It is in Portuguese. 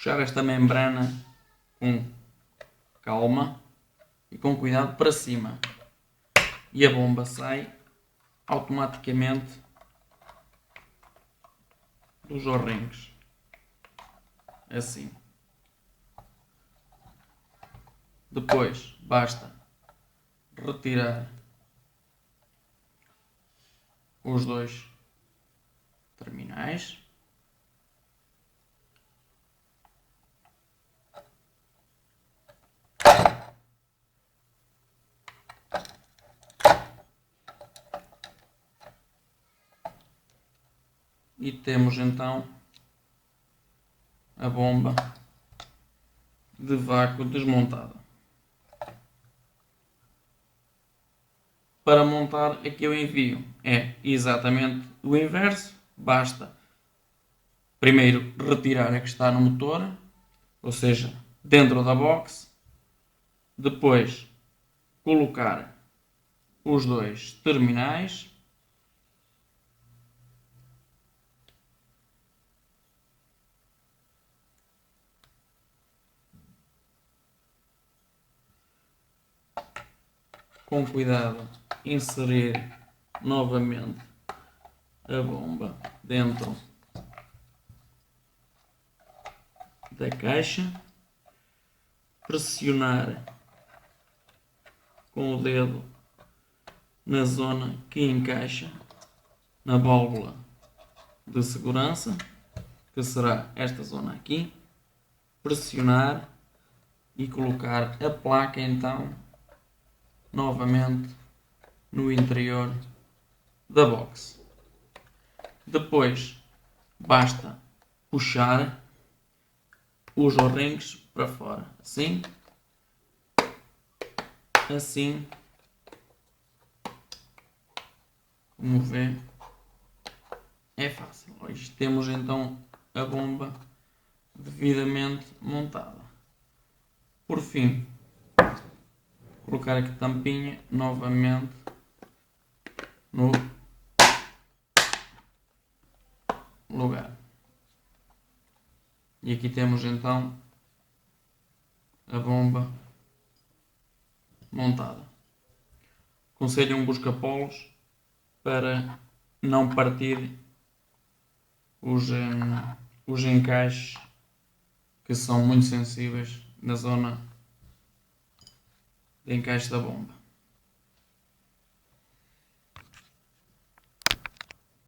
puxar esta membrana com calma e com cuidado para cima. E a bomba sai automaticamente dos O-rings. Assim. Depois basta retirar os dois terminais. E temos então a bomba de vácuo desmontada. Para montar aqui o envio é exatamente o inverso. Basta primeiro retirar a que está no motor, ou seja, dentro da box. Depois colocar os dois terminais. Com cuidado, inserir novamente a bomba dentro da caixa, pressionar com o dedo na zona que encaixa na válvula de segurança, que será esta zona aqui, pressionar e colocar a placa então novamente no interior da box. Depois basta puxar os O-rings para fora, assim, assim, como vê, é fácil. Hoje temos então a bomba devidamente montada. Por fim, colocar aqui tampinha novamente no lugar. E aqui temos então a bomba montada. Aconselho um busca-polos para não partir os encaixes que são muito sensíveis na zona de encaixe da bomba.